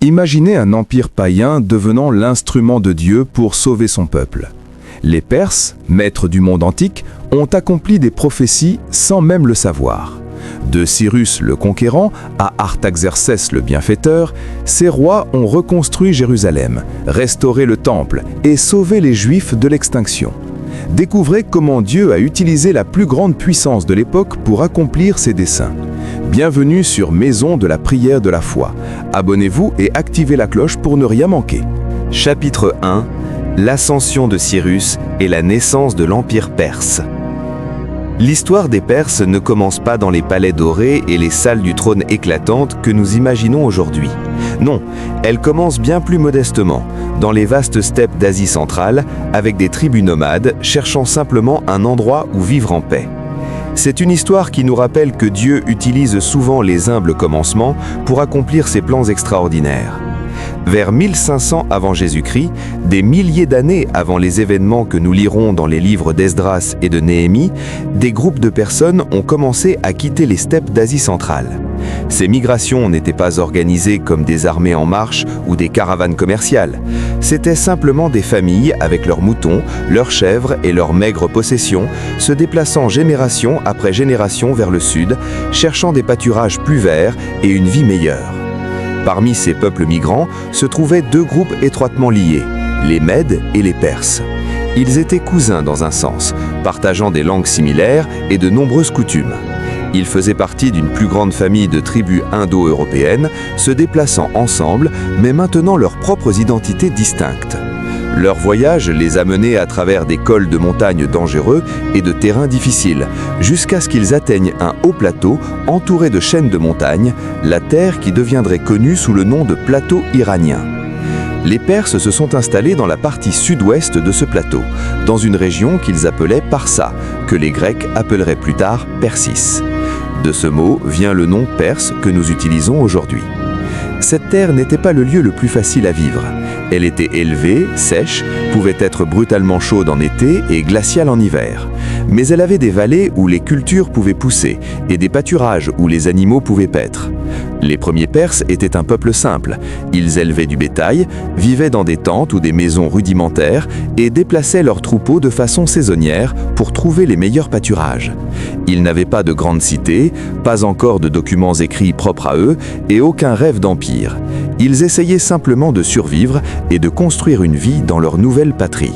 Imaginez un empire païen devenant l'instrument de Dieu pour sauver son peuple. Les Perses, maîtres du monde antique, ont accompli des prophéties sans même le savoir. De Cyrus le conquérant à Artaxercès le bienfaiteur, ces rois ont reconstruit Jérusalem, restauré le temple et sauvé les Juifs de l'extinction. Découvrez comment Dieu a utilisé la plus grande puissance de l'époque pour accomplir ses desseins. Bienvenue sur Maison de la prière de la foi. Abonnez-vous et activez la cloche pour ne rien manquer. Chapitre 1 – L'ascension de Cyrus et la naissance de l'Empire perse. L'histoire des Perses ne commence pas dans les palais dorés et les salles du trône éclatantes que nous imaginons aujourd'hui. Non, elle commence bien plus modestement, dans les vastes steppes d'Asie centrale, avec des tribus nomades cherchant simplement un endroit où vivre en paix. C'est une histoire qui nous rappelle que Dieu utilise souvent les humbles commencements pour accomplir ses plans extraordinaires. Vers 1500 avant Jésus-Christ, des milliers d'années avant les événements que nous lirons dans les livres d'Esdras et de Néhémie, des groupes de personnes ont commencé à quitter les steppes d'Asie centrale. Ces migrations n'étaient pas organisées comme des armées en marche ou des caravanes commerciales. C'étaient simplement des familles avec leurs moutons, leurs chèvres et leurs maigres possessions, se déplaçant génération après génération vers le sud, cherchant des pâturages plus verts et une vie meilleure. Parmi ces peuples migrants se trouvaient deux groupes étroitement liés, les Mèdes et les Perses. Ils étaient cousins dans un sens, partageant des langues similaires et de nombreuses coutumes. Ils faisaient partie d'une plus grande famille de tribus indo-européennes, se déplaçant ensemble, mais maintenant leurs propres identités distinctes. Leur voyage les a menés à travers des cols de montagnes dangereux et de terrains difficiles, jusqu'à ce qu'ils atteignent un haut plateau entouré de chaînes de montagnes, la terre qui deviendrait connue sous le nom de plateau iranien. Les Perses se sont installés dans la partie sud-ouest de ce plateau, dans une région qu'ils appelaient Parsa, que les Grecs appelleraient plus tard Persis. De ce mot vient le nom perse que nous utilisons aujourd'hui. Cette terre n'était pas le lieu le plus facile à vivre. Elle était élevée, sèche, pouvait être brutalement chaude en été et glaciale en hiver. Mais elle avait des vallées où les cultures pouvaient pousser et des pâturages où les animaux pouvaient paître. Les premiers Perses étaient un peuple simple. Ils élevaient du bétail, vivaient dans des tentes ou des maisons rudimentaires et déplaçaient leurs troupeaux de façon saisonnière pour trouver les meilleurs pâturages. Ils n'avaient pas de grandes cités, pas encore de documents écrits propres à eux et aucun rêve d'empire. Ils essayaient simplement de survivre et de construire une vie dans leur nouvelle patrie.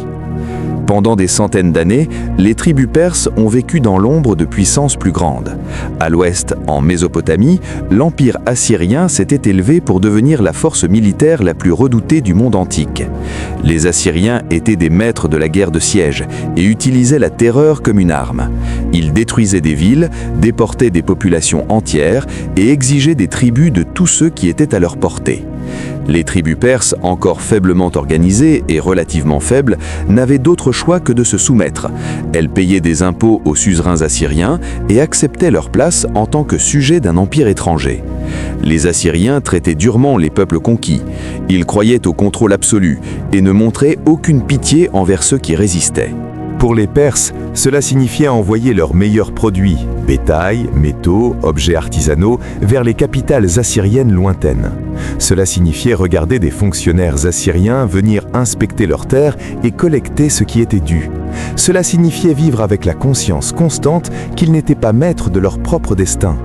Pendant des centaines d'années, les tribus perses ont vécu dans l'ombre de puissances plus grandes. À l'ouest, en Mésopotamie, l'empire assyrien s'était élevé pour devenir la force militaire la plus redoutée du monde antique. Les Assyriens étaient des maîtres de la guerre de siège et utilisaient la terreur comme une arme. Ils détruisaient des villes, déportaient des populations entières et exigeaient des tribus de tous ceux qui étaient à leur portée. Les tribus perses, encore faiblement organisées et relativement faibles, n'avaient d'autre choix que de se soumettre. Elles payaient des impôts aux suzerains assyriens et acceptaient leur place en tant que sujets d'un empire étranger. Les Assyriens traitaient durement les peuples conquis. Ils croyaient au contrôle absolu et ne montraient aucune pitié envers ceux qui résistaient. Pour les Perses, cela signifiait envoyer leurs meilleurs produits, bétail, métaux, objets artisanaux, vers les capitales assyriennes lointaines. Cela signifiait regarder des fonctionnaires assyriens venir inspecter leurs terres et collecter ce qui était dû. Cela signifiait vivre avec la conscience constante qu'ils n'étaient pas maîtres de leur propre destin.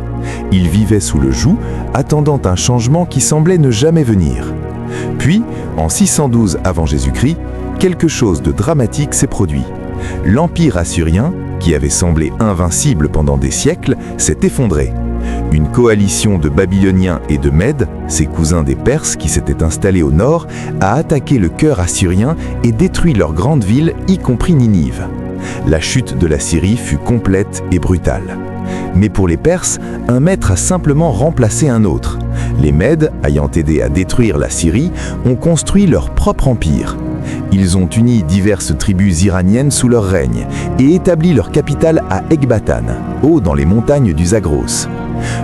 Ils vivaient sous le joug, attendant un changement qui semblait ne jamais venir. Puis, en 612 avant Jésus-Christ, quelque chose de dramatique s'est produit. L'empire assyrien, qui avait semblé invincible pendant des siècles, s'est effondré. Une coalition de Babyloniens et de Mèdes, ses cousins des Perses qui s'étaient installés au nord, a attaqué le cœur assyrien et détruit leurs grandes villes, y compris Ninive. La chute de la Syrie fut complète et brutale. Mais pour les Perses, un maître a simplement remplacé un autre. Les Mèdes, ayant aidé à détruire la Syrie, ont construit leur propre empire. Ils ont uni diverses tribus iraniennes sous leur règne et établi leur capitale à Ecbatane, haut dans les montagnes du Zagros.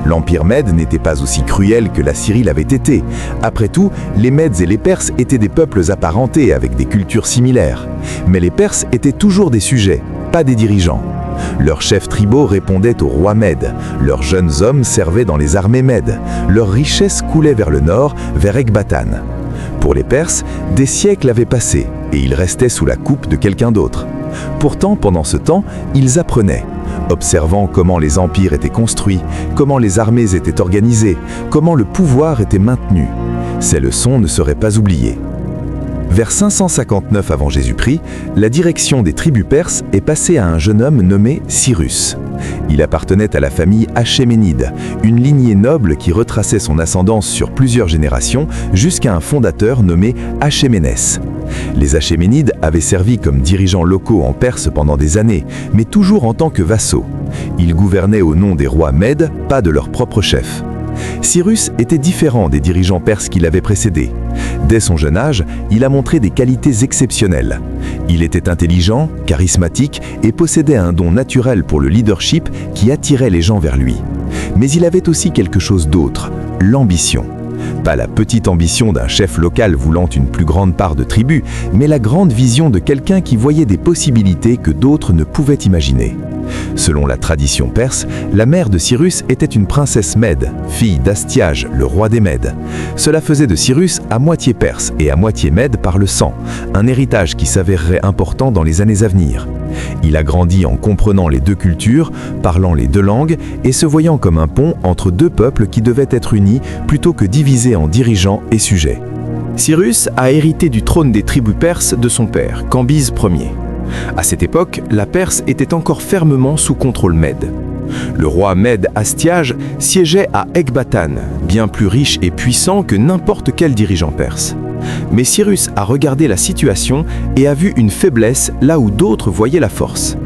L'empire Mède n'était pas aussi cruel que la Syrie l'avait été. Après tout, les Mèdes et les Perses étaient des peuples apparentés avec des cultures similaires. Mais les Perses étaient toujours des sujets, pas des dirigeants. Leurs chefs tribaux répondaient au roi Mède, leurs jeunes hommes servaient dans les armées mèdes, leurs richesses coulaient vers le nord, vers Ecbatane. Pour les Perses, des siècles avaient passé et ils restaient sous la coupe de quelqu'un d'autre. Pourtant, pendant ce temps, ils apprenaient, observant comment les empires étaient construits, comment les armées étaient organisées, comment le pouvoir était maintenu. Ces leçons ne seraient pas oubliées. Vers 559 avant Jésus-Christ, la direction des tribus perses est passée à un jeune homme nommé Cyrus. Il appartenait à la famille Achéménide, une lignée noble qui retraçait son ascendance sur plusieurs générations jusqu'à un fondateur nommé Achéménès. Les Achéménides avaient servi comme dirigeants locaux en Perse pendant des années, mais toujours en tant que vassaux. Ils gouvernaient au nom des rois Mèdes, pas de leur propre chef. Cyrus était différent des dirigeants perses qui l'avaient précédé. Dès son jeune âge, il a montré des qualités exceptionnelles. Il était intelligent, charismatique et possédait un don naturel pour le leadership qui attirait les gens vers lui. Mais il avait aussi quelque chose d'autre, l'ambition. Pas la petite ambition d'un chef local voulant une plus grande part de tribu, mais la grande vision de quelqu'un qui voyait des possibilités que d'autres ne pouvaient imaginer. Selon la tradition perse, la mère de Cyrus était une princesse Mède, fille d'Astiage, le roi des Mèdes. Cela faisait de Cyrus à moitié perse et à moitié Mède par le sang, un héritage qui s'avérerait important dans les années à venir. Il a grandi en comprenant les deux cultures, parlant les deux langues et se voyant comme un pont entre deux peuples qui devaient être unis plutôt que divisés en dirigeants et sujets. Cyrus a hérité du trône des tribus perses de son père, Cambyse Ier. À cette époque, la Perse était encore fermement sous contrôle mède. Le roi mède Astiage siégeait à Ecbatane, bien plus riche et puissant que n'importe quel dirigeant perse. Mais Cyrus a regardé la situation et a vu une faiblesse là où d'autres voyaient la force.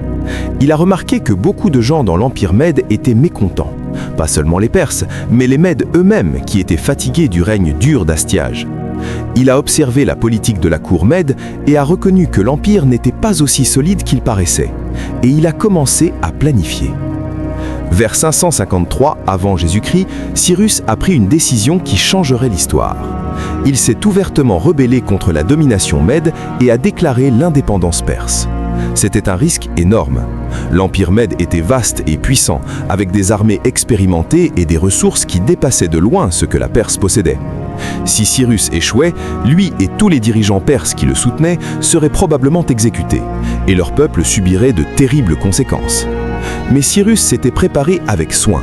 Il a remarqué que beaucoup de gens dans l'empire mède étaient mécontents. Pas seulement les Perses, mais les Mèdes eux-mêmes qui étaient fatigués du règne dur d'Astiage. Il a observé la politique de la cour mède et a reconnu que l'empire n'était pas aussi solide qu'il paraissait. Et il a commencé à planifier. Vers 553 avant Jésus-Christ, Cyrus a pris une décision qui changerait l'histoire. Il s'est ouvertement rebellé contre la domination mède et a déclaré l'indépendance perse. C'était un risque énorme. L'empire mède était vaste et puissant, avec des armées expérimentées et des ressources qui dépassaient de loin ce que la Perse possédait. Si Cyrus échouait, lui et tous les dirigeants perses qui le soutenaient seraient probablement exécutés, et leur peuple subirait de terribles conséquences. Mais Cyrus s'était préparé avec soin.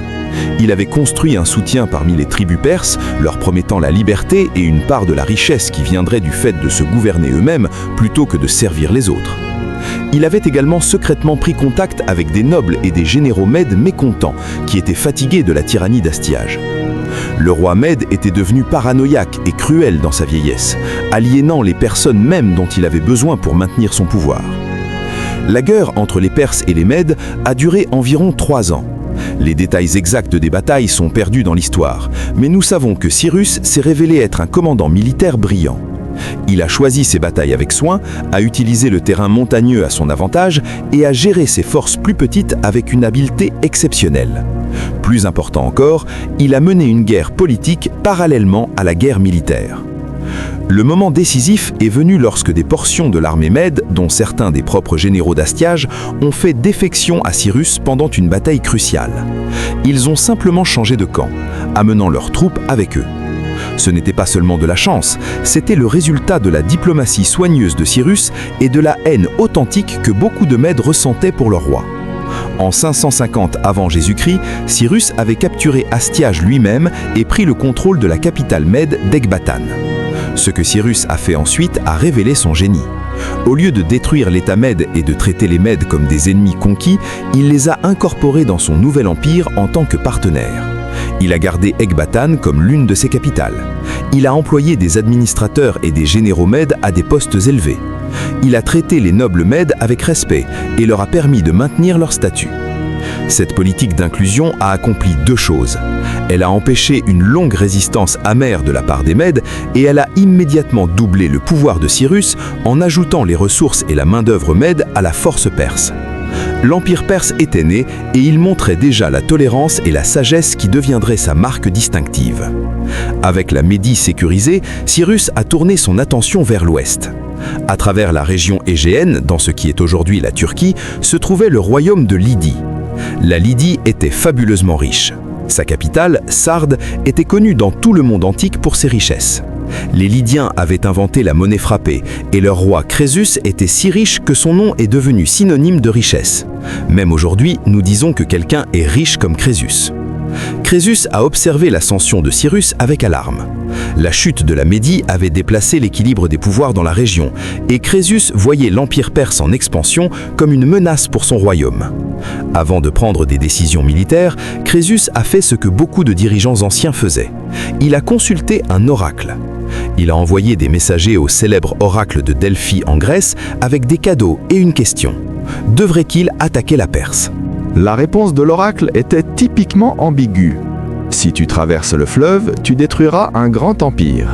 Il avait construit un soutien parmi les tribus perses, leur promettant la liberté et une part de la richesse qui viendrait du fait de se gouverner eux-mêmes plutôt que de servir les autres. Il avait également secrètement pris contact avec des nobles et des généraux mèdes mécontents qui étaient fatigués de la tyrannie d'Astiage. Le roi Mède était devenu paranoïaque et cruel dans sa vieillesse, aliénant les personnes même dont il avait besoin pour maintenir son pouvoir. La guerre entre les Perses et les Mèdes a duré environ 3 ans. Les détails exacts des batailles sont perdus dans l'histoire, mais nous savons que Cyrus s'est révélé être un commandant militaire brillant. Il a choisi ses batailles avec soin, a utilisé le terrain montagneux à son avantage et a géré ses forces plus petites avec une habileté exceptionnelle. Plus important encore, il a mené une guerre politique parallèlement à la guerre militaire. Le moment décisif est venu lorsque des portions de l'armée mède, dont certains des propres généraux d'Astiage, ont fait défection à Cyrus pendant une bataille cruciale. Ils ont simplement changé de camp, amenant leurs troupes avec eux. Ce n'était pas seulement de la chance, c'était le résultat de la diplomatie soigneuse de Cyrus et de la haine authentique que beaucoup de Mèdes ressentaient pour leur roi. En 550 avant Jésus-Christ, Cyrus avait capturé Astiage lui-même et pris le contrôle de la capitale mède d'Ecbatane. Ce que Cyrus a fait ensuite a révélé son génie. Au lieu de détruire l'État mède et de traiter les Mèdes comme des ennemis conquis, il les a incorporés dans son nouvel empire en tant que partenaires. Il a gardé Ecbatane comme l'une de ses capitales. Il a employé des administrateurs et des généraux mèdes à des postes élevés. Il a traité les nobles mèdes avec respect et leur a permis de maintenir leur statut. Cette politique d'inclusion a accompli 2 choses. Elle a empêché une longue résistance amère de la part des Mèdes et elle a immédiatement doublé le pouvoir de Cyrus en ajoutant les ressources et la main-d'œuvre mède à la force perse. L'Empire perse était né et il montrait déjà la tolérance et la sagesse qui deviendraient sa marque distinctive. Avec la Médie sécurisée, Cyrus a tourné son attention vers l'ouest. À travers la région égéenne, dans ce qui est aujourd'hui la Turquie, se trouvait le royaume de Lydie. La Lydie était fabuleusement riche. Sa capitale, Sardes, était connue dans tout le monde antique pour ses richesses. Les Lydiens avaient inventé la monnaie frappée et leur roi Crésus était si riche que son nom est devenu synonyme de richesse. Même aujourd'hui, nous disons que quelqu'un est riche comme Crésus. Crésus a observé l'ascension de Cyrus avec alarme. La chute de la Médie avait déplacé l'équilibre des pouvoirs dans la région et Crésus voyait l'Empire perse en expansion comme une menace pour son royaume. Avant de prendre des décisions militaires, Crésus a fait ce que beaucoup de dirigeants anciens faisaient. Il a consulté un oracle. Il a envoyé des messagers au célèbre oracle de Delphi en Grèce avec des cadeaux et une question. Devrait-il attaquer la Perse ? La réponse de l'oracle était typiquement ambiguë. Si tu traverses le fleuve, tu détruiras un grand empire.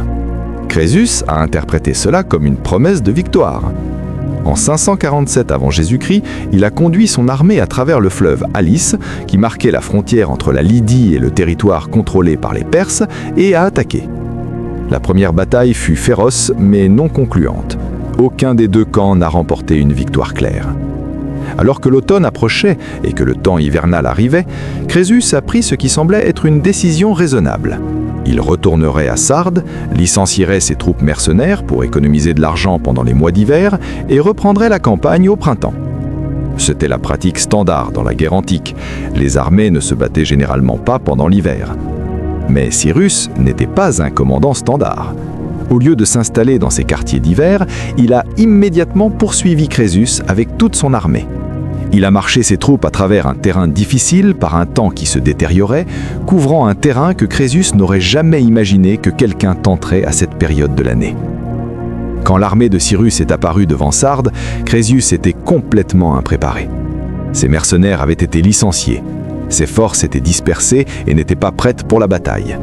Crésus a interprété cela comme une promesse de victoire. En 547 avant Jésus-Christ, il a conduit son armée à travers le fleuve Alice, qui marquait la frontière entre la Lydie et le territoire contrôlé par les Perses, et a attaqué. La première bataille fut féroce mais non concluante. Aucun des deux camps n'a remporté une victoire claire. Alors que l'automne approchait et que le temps hivernal arrivait, Crésus a pris ce qui semblait être une décision raisonnable. Il retournerait à Sardes, licencierait ses troupes mercenaires pour économiser de l'argent pendant les mois d'hiver et reprendrait la campagne au printemps. C'était la pratique standard dans la guerre antique. Les armées ne se battaient généralement pas pendant l'hiver. Mais Cyrus n'était pas un commandant standard. Au lieu de s'installer dans ses quartiers d'hiver, il a immédiatement poursuivi Crésus avec toute son armée. Il a marché ses troupes à travers un terrain difficile par un temps qui se détériorait, couvrant un terrain que Crésus n'aurait jamais imaginé que quelqu'un tenterait à cette période de l'année. Quand l'armée de Cyrus est apparue devant Sardes, Crésus était complètement impréparé. Ses mercenaires avaient été licenciés. Ses forces étaient dispersées et n'étaient pas prêtes pour la bataille.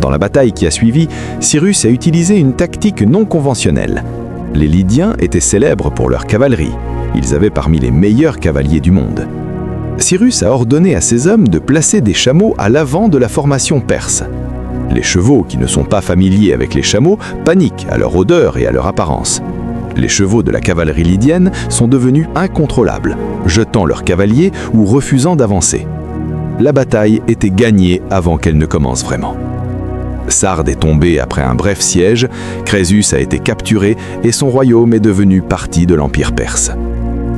Dans la bataille qui a suivi, Cyrus a utilisé une tactique non conventionnelle. Les Lydiens étaient célèbres pour leur cavalerie. Ils avaient parmi les meilleurs cavaliers du monde. Cyrus a ordonné à ses hommes de placer des chameaux à l'avant de la formation perse. Les chevaux qui ne sont pas familiers avec les chameaux paniquent à leur odeur et à leur apparence. Les chevaux de la cavalerie lydienne sont devenus incontrôlables, jetant leurs cavaliers ou refusant d'avancer. La bataille était gagnée avant qu'elle ne commence vraiment. Sardes est tombé après un bref siège, Crésus a été capturé et son royaume est devenu partie de l'Empire perse.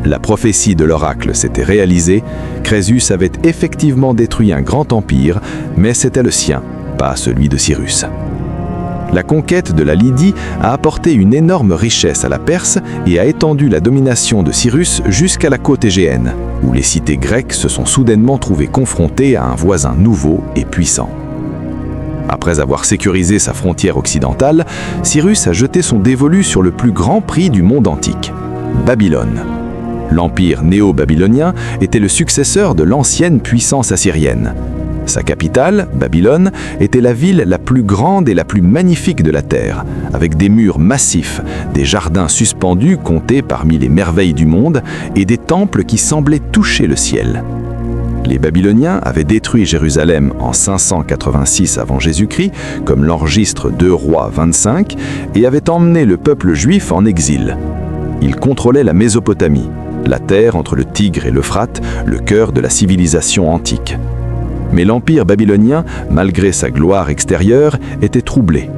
La prophétie de l'oracle s'était réalisée, Crésus avait effectivement détruit un grand empire, mais c'était le sien, pas celui de Cyrus. La conquête de la Lydie a apporté une énorme richesse à la Perse et a étendu la domination de Cyrus jusqu'à la côte égéenne, où les cités grecques se sont soudainement trouvées confrontées à un voisin nouveau et puissant. Après avoir sécurisé sa frontière occidentale, Cyrus a jeté son dévolu sur le plus grand prix du monde antique, Babylone. L'empire néo-babylonien était le successeur de l'ancienne puissance assyrienne. Sa capitale, Babylone, était la ville la plus grande et la plus magnifique de la terre, avec des murs massifs, des jardins suspendus comptés parmi les merveilles du monde et des temples qui semblaient toucher le ciel. Les Babyloniens avaient détruit Jérusalem en 586 avant Jésus-Christ, comme l'enregistre 2 Rois 25, et avaient emmené le peuple juif en exil. Ils contrôlaient la Mésopotamie, la terre entre le Tigre et l'Euphrate, le cœur de la civilisation antique. Mais l'empire babylonien, malgré sa gloire extérieure, était troublé.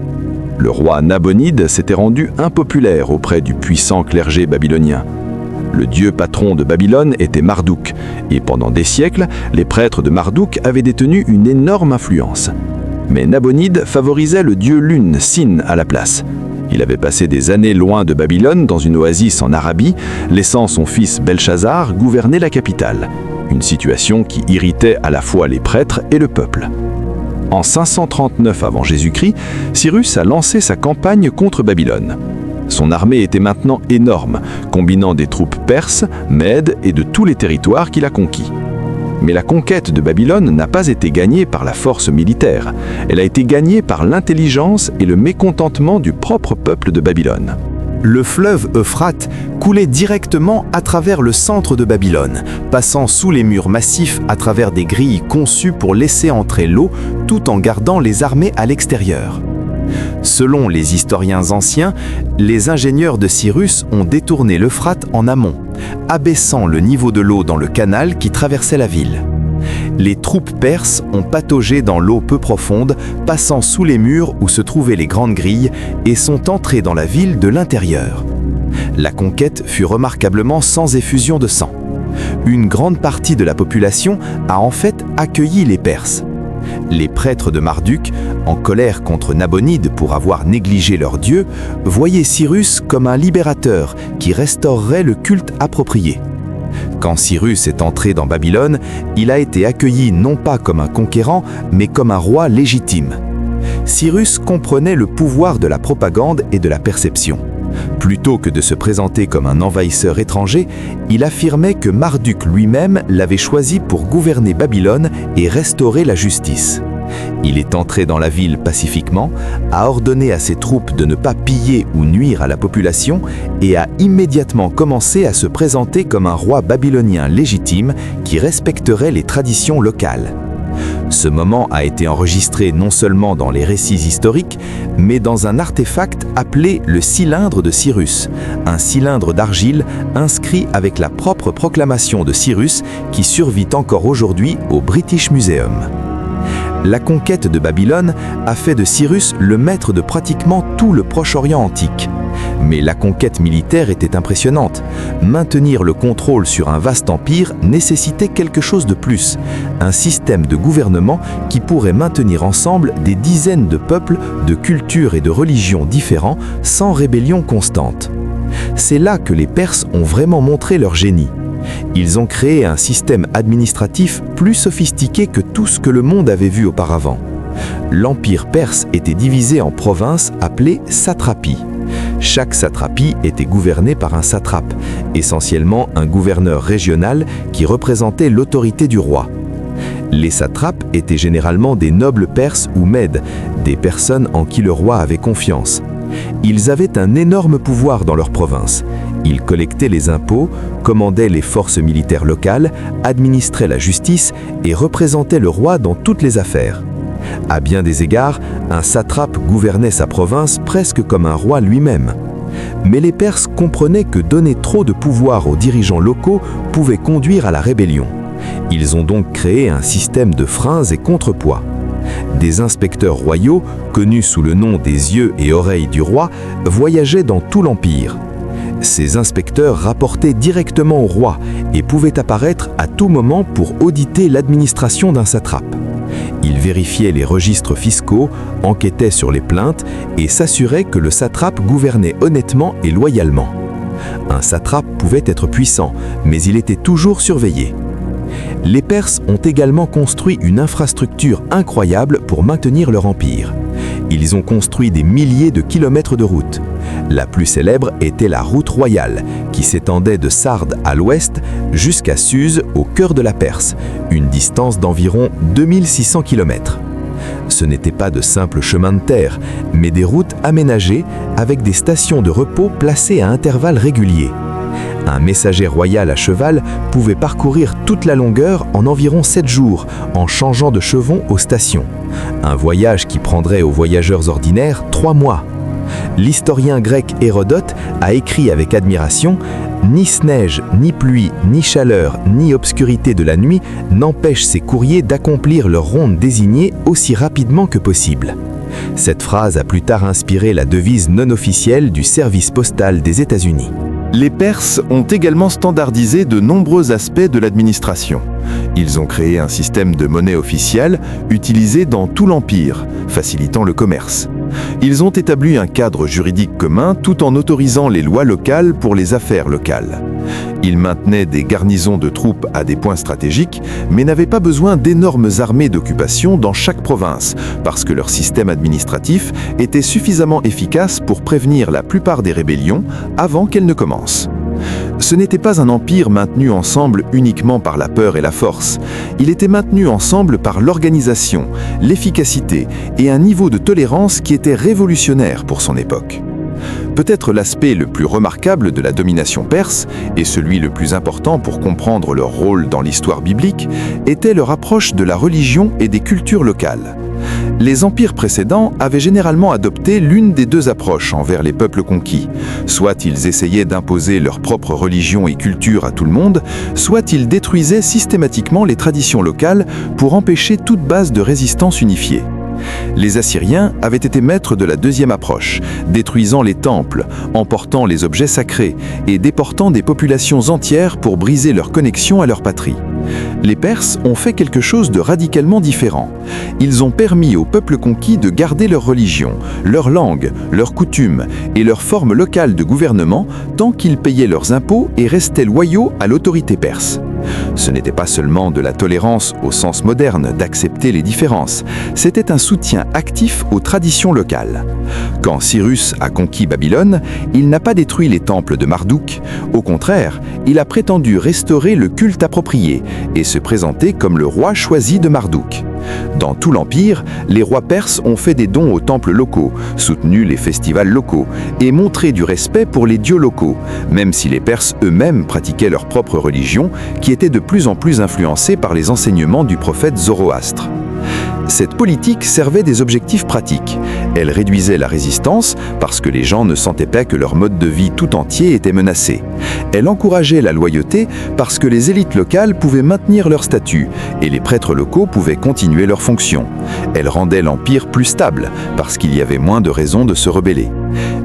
Le roi Nabonide s'était rendu impopulaire auprès du puissant clergé babylonien. Le dieu patron de Babylone était Marduk, et pendant des siècles, les prêtres de Marduk avaient détenu une énorme influence. Mais Nabonide favorisait le dieu lune, Sin, à la place. Il avait passé des années loin de Babylone dans une oasis en Arabie, laissant son fils Belchazar gouverner la capitale. Une situation qui irritait à la fois les prêtres et le peuple. En 539 avant Jésus-Christ, Cyrus a lancé sa campagne contre Babylone. Son armée était maintenant énorme, combinant des troupes perses, mèdes et de tous les territoires qu'il a conquis. Mais la conquête de Babylone n'a pas été gagnée par la force militaire. Elle a été gagnée par l'intelligence et le mécontentement du propre peuple de Babylone. Le fleuve Euphrate coulait directement à travers le centre de Babylone, passant sous les murs massifs à travers des grilles conçues pour laisser entrer l'eau tout en gardant les armées à l'extérieur. Selon les historiens anciens, les ingénieurs de Cyrus ont détourné l'Euphrate en amont, abaissant le niveau de l'eau dans le canal qui traversait la ville. Les troupes perses ont pataugé dans l'eau peu profonde, passant sous les murs où se trouvaient les grandes grilles et sont entrés dans la ville de l'intérieur. La conquête fut remarquablement sans effusion de sang. Une grande partie de la population a en fait accueilli les Perses. Les prêtres de Marduk, en colère contre Nabonide pour avoir négligé leur dieu, voyaient Cyrus comme un libérateur qui restaurerait le culte approprié. Quand Cyrus est entré dans Babylone, il a été accueilli non pas comme un conquérant, mais comme un roi légitime. Cyrus comprenait le pouvoir de la propagande et de la perception. Plutôt que de se présenter comme un envahisseur étranger, il affirmait que Marduk lui-même l'avait choisi pour gouverner Babylone et restaurer la justice. Il est entré dans la ville pacifiquement, a ordonné à ses troupes de ne pas piller ou nuire à la population et a immédiatement commencé à se présenter comme un roi babylonien légitime qui respecterait les traditions locales. Ce moment a été enregistré non seulement dans les récits historiques, mais dans un artefact appelé le cylindre de Cyrus, un cylindre d'argile inscrit avec la propre proclamation de Cyrus qui survit encore aujourd'hui au British Museum. La conquête de Babylone a fait de Cyrus le maître de pratiquement tout le Proche-Orient antique. Mais la conquête militaire était impressionnante. Maintenir le contrôle sur un vaste empire nécessitait quelque chose de plus, un système de gouvernement qui pourrait maintenir ensemble des dizaines de peuples, de cultures et de religions différents sans rébellion constante. C'est là que les Perses ont vraiment montré leur génie. Ils ont créé un système administratif plus sophistiqué que tout ce que le monde avait vu auparavant. L'empire perse était divisé en provinces appelées satrapies. Chaque satrapie était gouvernée par un satrape, essentiellement un gouverneur régional qui représentait l'autorité du roi. Les satrapes étaient généralement des nobles perses ou mèdes, des personnes en qui le roi avait confiance. Ils avaient un énorme pouvoir dans leur province. Ils collectaient les impôts, commandaient les forces militaires locales, administraient la justice et représentaient le roi dans toutes les affaires. À bien des égards, un satrape gouvernait sa province presque comme un roi lui-même. Mais les Perses comprenaient que donner trop de pouvoir aux dirigeants locaux pouvait conduire à la rébellion. Ils ont donc créé un système de freins et contrepoids. Des inspecteurs royaux, connus sous le nom des yeux et oreilles du roi, voyageaient dans tout l'empire. Ces inspecteurs rapportaient directement au roi et pouvaient apparaître à tout moment pour auditer l'administration d'un satrape. Ils vérifiaient les registres fiscaux, enquêtaient sur les plaintes et s'assuraient que le satrape gouvernait honnêtement et loyalement. Un satrape pouvait être puissant, mais il était toujours surveillé. Les Perses ont également construit une infrastructure incroyable pour maintenir leur empire. Ils ont construit des milliers de kilomètres de routes. La plus célèbre était la route royale, qui s'étendait de Sardes à l'ouest jusqu'à Suse au cœur de la Perse, une distance d'environ 2600 km. Ce n'était pas de simples chemins de terre, mais des routes aménagées avec des stations de repos placées à intervalles réguliers. Un messager royal à cheval pouvait parcourir toute la longueur en environ 7 jours, en changeant de chevaux aux stations. Un voyage qui prendrait aux voyageurs ordinaires 3 mois. L'historien grec Hérodote a écrit avec admiration « Ni neige, ni pluie, ni chaleur, ni obscurité de la nuit n'empêchent ces courriers d'accomplir leur ronde désignée aussi rapidement que possible ». Cette phrase a plus tard inspiré la devise non officielle du service postal des États-Unis. Les Perses ont également standardisé de nombreux aspects de l'administration. Ils ont créé un système de monnaie officielle utilisé dans tout l'Empire, facilitant le commerce. Ils ont établi un cadre juridique commun tout en autorisant les lois locales pour les affaires locales. Ils maintenaient des garnisons de troupes à des points stratégiques, mais n'avaient pas besoin d'énormes armées d'occupation dans chaque province, parce que leur système administratif était suffisamment efficace pour prévenir la plupart des rébellions avant qu'elles ne commencent. Ce n'était pas un empire maintenu ensemble uniquement par la peur et la force. Il était maintenu ensemble par l'organisation, l'efficacité et un niveau de tolérance qui était révolutionnaire pour son époque. Peut-être l'aspect le plus remarquable de la domination perse, et celui le plus important pour comprendre leur rôle dans l'histoire biblique, était leur approche de la religion et des cultures locales. Les empires précédents avaient généralement adopté l'une des deux approches envers les peuples conquis. Soit ils essayaient d'imposer leur propre religion et culture à tout le monde, soit ils détruisaient systématiquement les traditions locales pour empêcher toute base de résistance unifiée. Les Assyriens avaient été maîtres de la deuxième approche, détruisant les temples, emportant les objets sacrés et déportant des populations entières pour briser leur connexion à leur patrie. Les Perses ont fait quelque chose de radicalement différent. Ils ont permis aux peuples conquis de garder leur religion, leur langue, leurs coutumes et leur forme locale de gouvernement tant qu'ils payaient leurs impôts et restaient loyaux à l'autorité perse. Ce n'était pas seulement de la tolérance au sens moderne d'accepter les différences, c'était un soutien actif aux traditions locales. Quand Cyrus a conquis Babylone, il n'a pas détruit les temples de Marduk, au contraire, il a prétendu restaurer le culte approprié et se présenter comme le roi choisi de Marduk. Dans tout l'Empire, les rois perses ont fait des dons aux temples locaux, soutenu les festivals locaux et montré du respect pour les dieux locaux, même si les Perses eux-mêmes pratiquaient leur propre religion, qui était de plus en plus influencée par les enseignements du prophète Zoroastre. Cette politique servait des objectifs pratiques. Elle réduisait la résistance parce que les gens ne sentaient pas que leur mode de vie tout entier était menacé. Elle encourageait la loyauté parce que les élites locales pouvaient maintenir leur statut et les prêtres locaux pouvaient continuer leurs fonctions. Elle rendait l'empire plus stable parce qu'il y avait moins de raisons de se rebeller.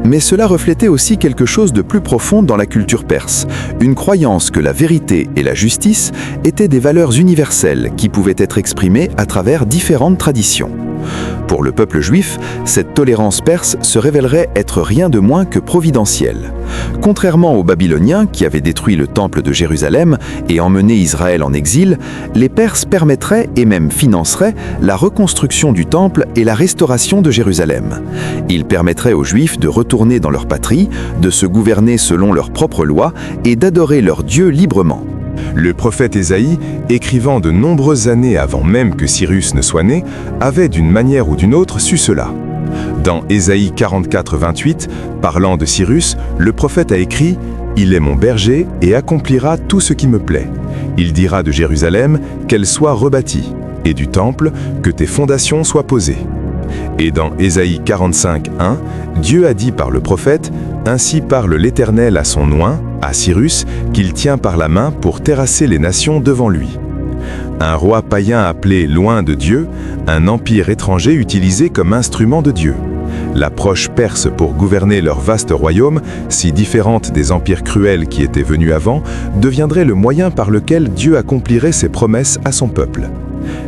Mais cela reflétait aussi quelque chose de plus profond dans la culture perse, une croyance que la vérité et la justice étaient des valeurs universelles qui pouvaient être exprimées à travers différentes traditions. Pour le peuple juif, cette tolérance perse se révélerait être rien de moins que providentielle. Contrairement aux Babyloniens qui avaient détruit le temple de Jérusalem et emmené Israël en exil, les Perses permettraient et même financeraient la reconstruction du temple et la restauration de Jérusalem. Ils permettraient aux Juifs de retourner dans leur patrie, de se gouverner selon leurs propres lois et d'adorer leur Dieu librement. Le prophète Ésaïe, écrivant de nombreuses années avant même que Cyrus ne soit né, avait d'une manière ou d'une autre su cela. Dans Ésaïe 44, 28, parlant de Cyrus, le prophète a écrit « Il est mon berger et accomplira tout ce qui me plaît. Il dira de Jérusalem qu'elle soit rebâtie, et du temple que tes fondations soient posées. » Et dans Ésaïe 45, 1, Dieu a dit par le prophète « Ainsi parle l'Éternel à son oint, à Cyrus, qu'il tient par la main pour terrasser les nations devant lui. » Un roi païen appelé loin de Dieu, un empire étranger utilisé comme instrument de Dieu. L'approche perse pour gouverner leur vaste royaume, si différente des empires cruels qui étaient venus avant, deviendrait le moyen par lequel Dieu accomplirait ses promesses à son peuple.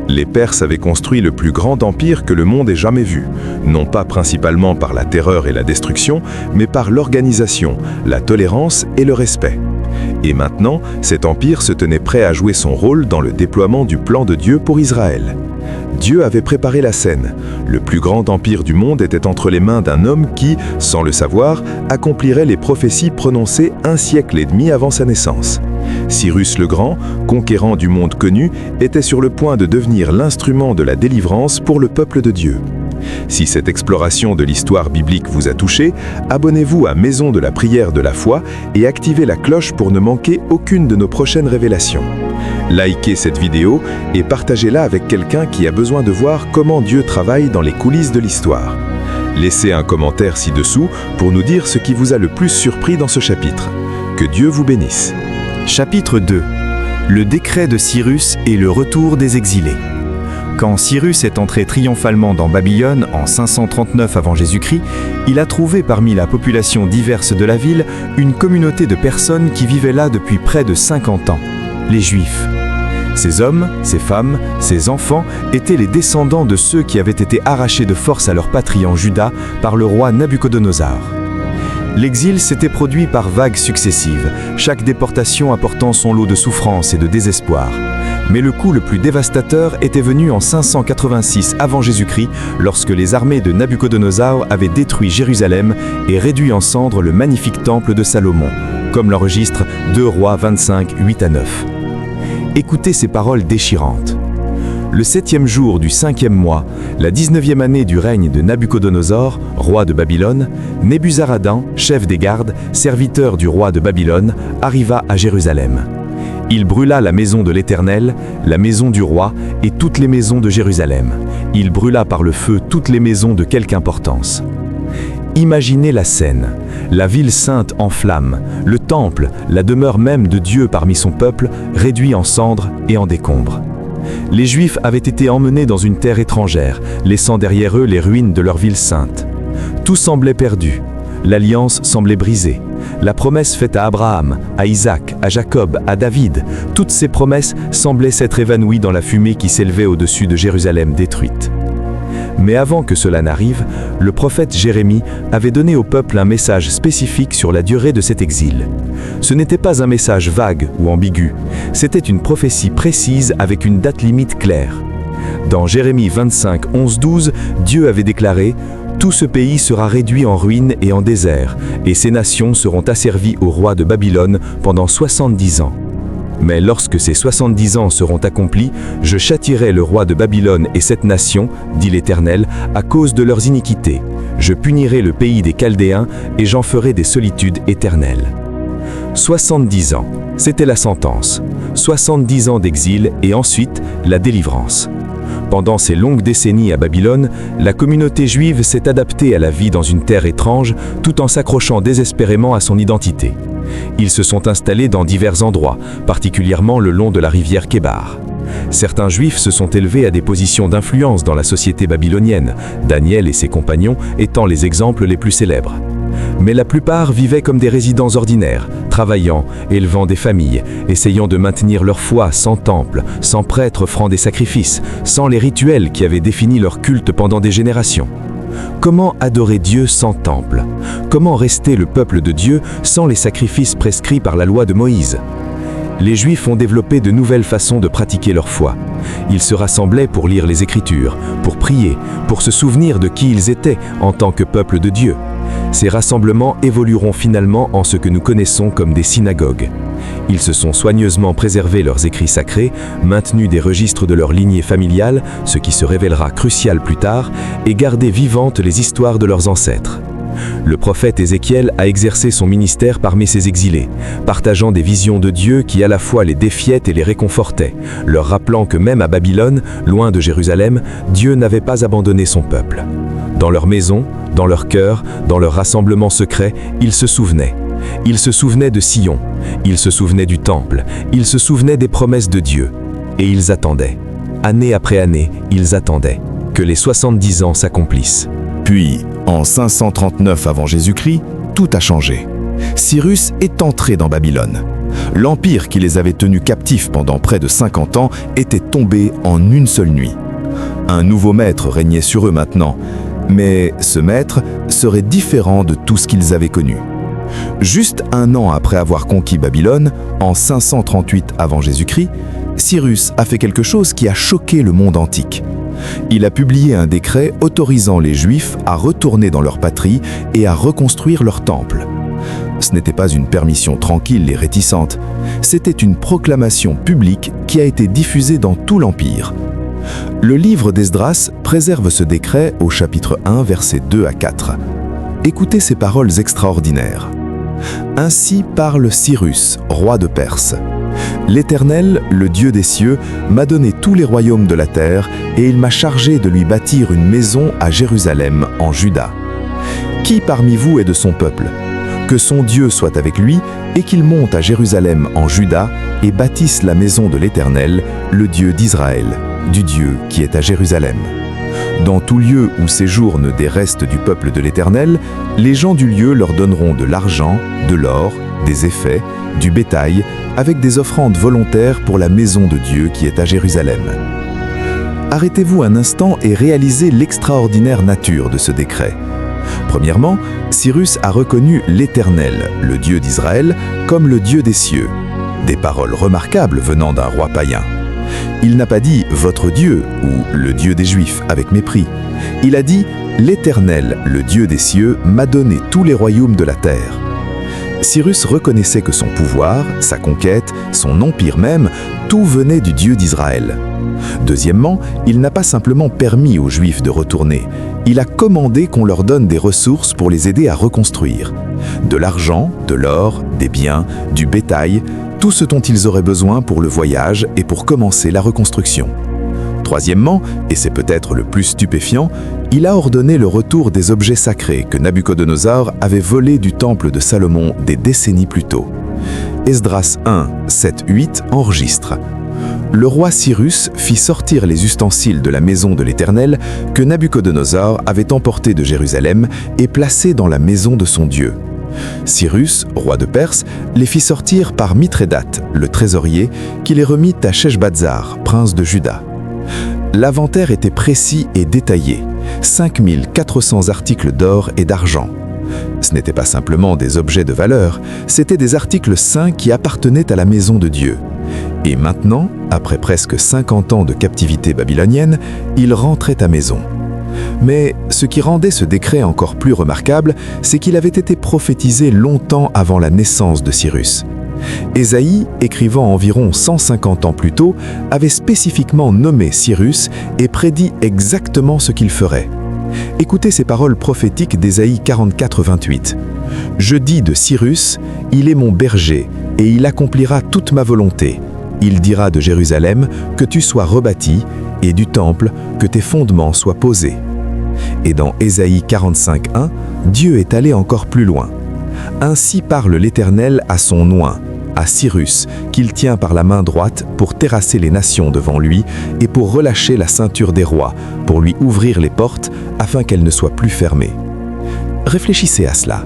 Les Perses avaient construit le plus grand empire que le monde ait jamais vu, non pas principalement par la terreur et la destruction, mais par l'organisation, la tolérance et le respect. Et maintenant, cet empire se tenait prêt à jouer son rôle dans le déploiement du plan de Dieu pour Israël. Dieu avait préparé la scène. Le plus grand empire du monde était entre les mains d'un homme qui, sans le savoir, accomplirait les prophéties prononcées 1 siècle et demi avant sa naissance. Cyrus le Grand, conquérant du monde connu, était sur le point de devenir l'instrument de la délivrance pour le peuple de Dieu. Si cette exploration de l'histoire biblique vous a touché, abonnez-vous à Maison de la prière de la foi et activez la cloche pour ne manquer aucune de nos prochaines révélations. Likez cette vidéo et partagez-la avec quelqu'un qui a besoin de voir comment Dieu travaille dans les coulisses de l'histoire. Laissez un commentaire ci-dessous pour nous dire ce qui vous a le plus surpris dans ce chapitre. Que Dieu vous bénisse. Chapitre 2. Le décret de Cyrus et le retour des exilés. Quand Cyrus est entré triomphalement dans Babylone en 539 avant Jésus-Christ, il a trouvé parmi la population diverse de la ville une communauté de personnes qui vivaient là depuis près de 50 ans, les Juifs. Ces hommes, ces femmes, ces enfants étaient les descendants de ceux qui avaient été arrachés de force à leur patrie en Juda par le roi Nabuchodonosor. L'exil s'était produit par vagues successives, chaque déportation apportant son lot de souffrance et de désespoir. Mais le coup le plus dévastateur était venu en 586 avant Jésus-Christ, lorsque les armées de Nabuchodonosor avaient détruit Jérusalem et réduit en cendres le magnifique temple de Salomon, comme l'enregistre 2 Rois 25, 8 à 9. Écoutez ces paroles déchirantes. Le 7e jour du 5e mois, la 19e année du règne de Nabuchodonosor, roi de Babylone, Nebuzaradan, chef des gardes, serviteur du roi de Babylone, arriva à Jérusalem. Il brûla la maison de l'Éternel, la maison du roi et toutes les maisons de Jérusalem. Il brûla par le feu toutes les maisons de quelque importance. Imaginez la scène, la ville sainte en flammes, le temple, la demeure même de Dieu parmi son peuple, réduit en cendres et en décombres. Les Juifs avaient été emmenés dans une terre étrangère, laissant derrière eux les ruines de leur ville sainte. Tout semblait perdu, l'alliance semblait brisée. La promesse faite à Abraham, à Isaac, à Jacob, à David, toutes ces promesses semblaient s'être évanouies dans la fumée qui s'élevait au-dessus de Jérusalem détruite. Mais avant que cela n'arrive, le prophète Jérémie avait donné au peuple un message spécifique sur la durée de cet exil. Ce n'était pas un message vague ou ambigu, c'était une prophétie précise avec une date limite claire. Dans Jérémie 25, 11-12, Dieu avait déclaré « Tout ce pays sera réduit en ruines et en désert, et ces nations seront asservies au roi de Babylone pendant 70 ans. » Mais lorsque ces 70 ans seront accomplis, je châtierai le roi de Babylone et cette nation, dit l'Éternel, à cause de leurs iniquités. Je punirai le pays des Chaldéens et j'en ferai des solitudes éternelles. 70 ans, c'était la sentence. 70 ans d'exil et ensuite la délivrance. Pendant ces longues décennies à Babylone, la communauté juive s'est adaptée à la vie dans une terre étrange tout en s'accrochant désespérément à son identité. Ils se sont installés dans divers endroits, particulièrement le long de la rivière Kébar. Certains juifs se sont élevés à des positions d'influence dans la société babylonienne, Daniel et ses compagnons étant les exemples les plus célèbres. Mais la plupart vivaient comme des résidents ordinaires, travaillant, élevant des familles, essayant de maintenir leur foi sans temple, sans prêtre offrant des sacrifices, sans les rituels qui avaient défini leur culte pendant des générations. Comment adorer Dieu sans temple? Comment rester le peuple de Dieu sans les sacrifices prescrits par la loi de Moïse? Les Juifs ont développé de nouvelles façons de pratiquer leur foi. Ils se rassemblaient pour lire les Écritures, pour prier, pour se souvenir de qui ils étaient en tant que peuple de Dieu. Ces rassemblements évolueront finalement en ce que nous connaissons comme des synagogues. Ils se sont soigneusement préservé leurs écrits sacrés, maintenu des registres de leur lignée familiale, ce qui se révélera crucial plus tard, et gardé vivantes les histoires de leurs ancêtres. Le prophète Ézéchiel a exercé son ministère parmi ces exilés, partageant des visions de Dieu qui à la fois les défiaient et les réconfortaient, leur rappelant que même à Babylone, loin de Jérusalem, Dieu n'avait pas abandonné son peuple. Dans leur maison, dans leur cœur, dans leur rassemblement secret, ils se souvenaient. Ils se souvenaient de Sion, ils se souvenaient du temple, ils se souvenaient des promesses de Dieu. Et ils attendaient. Année après année, ils attendaient que les 70 ans s'accomplissent. Puis, en 539 avant Jésus-Christ, tout a changé. Cyrus est entré dans Babylone. L'empire qui les avait tenus captifs pendant près de 50 ans était tombé en une seule nuit. Un nouveau maître régnait sur eux maintenant, mais ce maître serait différent de tout ce qu'ils avaient connu. Juste un an après avoir conquis Babylone, en 538 avant Jésus-Christ, Cyrus a fait quelque chose qui a choqué le monde antique. Il a publié un décret autorisant les Juifs à retourner dans leur patrie et à reconstruire leur temple. Ce n'était pas une permission tranquille et réticente, c'était une proclamation publique qui a été diffusée dans tout l'Empire. Le livre d'Esdras préserve ce décret au chapitre 1, versets 2 à 4. Écoutez ces paroles extraordinaires. « Ainsi parle Cyrus, roi de Perse. L'Éternel, le Dieu des cieux, m'a donné tous les royaumes de la terre et il m'a chargé de lui bâtir une maison à Jérusalem, en Juda. Qui parmi vous est de son peuple? Que son Dieu soit avec lui et qu'il monte à Jérusalem en Juda et bâtisse la maison de l'Éternel, le Dieu d'Israël, du Dieu qui est à Jérusalem. Dans tout lieu où séjournent des restes du peuple de l'Éternel, les gens du lieu leur donneront de l'argent, de l'or, des effets, du bétail, avec des offrandes volontaires pour la maison de Dieu qui est à Jérusalem. » Arrêtez-vous un instant et réalisez l'extraordinaire nature de ce décret. Premièrement, Cyrus a reconnu l'Éternel, le Dieu d'Israël, comme le Dieu des cieux. Des paroles remarquables venant d'un roi païen. Il n'a pas dit « votre Dieu » ou « le Dieu des Juifs » avec mépris. Il a dit « l'Éternel, le Dieu des cieux, m'a donné tous les royaumes de la terre ». Cyrus reconnaissait que son pouvoir, sa conquête, son empire même, tout venait du Dieu d'Israël. Deuxièmement, il n'a pas simplement permis aux Juifs de retourner, il a commandé qu'on leur donne des ressources pour les aider à reconstruire. De l'argent, de l'or, des biens, du bétail, tout ce dont ils auraient besoin pour le voyage et pour commencer la reconstruction. Troisièmement, et c'est peut-être le plus stupéfiant, il a ordonné le retour des objets sacrés que Nabuchodonosor avait volés du temple de Salomon des décennies plus tôt. Esdras 1, 7, 8 enregistre: Le roi Cyrus fit sortir les ustensiles de la maison de l'Éternel que Nabuchodonosor avait emportés de Jérusalem et placés dans la maison de son Dieu. Cyrus, roi de Perse, les fit sortir par Mithrédate, le trésorier, qui les remit à Sheshbazzar, prince de Juda. L'inventaire était précis et détaillé, 5400 articles d'or et d'argent. Ce n'était pas simplement des objets de valeur, c'étaient des articles saints qui appartenaient à la maison de Dieu. Et maintenant, après presque 50 ans de captivité babylonienne, ils rentraient à maison. Mais ce qui rendait ce décret encore plus remarquable, c'est qu'il avait été prophétisé longtemps avant la naissance de Cyrus. Ésaïe, écrivant environ 150 ans plus tôt, avait spécifiquement nommé Cyrus et prédit exactement ce qu'il ferait. Écoutez ces paroles prophétiques d'Ésaïe 44, 28. « Je dis de Cyrus, il est mon berger, et il accomplira toute ma volonté. Il dira de Jérusalem que tu sois rebâti, et du temple que tes fondements soient posés. » Et dans Ésaïe 45, 1, Dieu est allé encore plus loin. « Ainsi parle l'Éternel à son oint, à Cyrus, qu'il tient par la main droite pour terrasser les nations devant lui et pour relâcher la ceinture des rois, pour lui ouvrir les portes afin qu'elles ne soient plus fermées. » Réfléchissez à cela.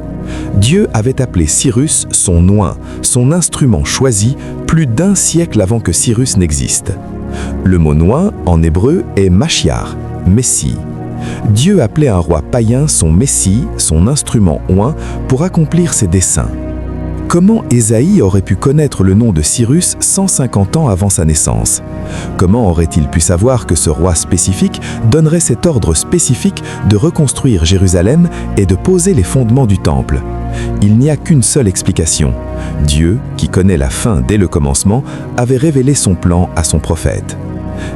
Dieu avait appelé Cyrus son oint, son instrument choisi, plus d'1 siècle avant que Cyrus n'existe. Le mot oint en hébreu est Mashiach, Messie. Dieu appelait un roi païen son Messie, son instrument oint, pour accomplir ses desseins. Comment Ésaïe aurait pu connaître le nom de Cyrus 150 ans avant sa naissance? Comment aurait-il pu savoir que ce roi spécifique donnerait cet ordre spécifique de reconstruire Jérusalem et de poser les fondements du temple? Il n'y a qu'une seule explication. Dieu, qui connaît la fin dès le commencement, avait révélé son plan à son prophète.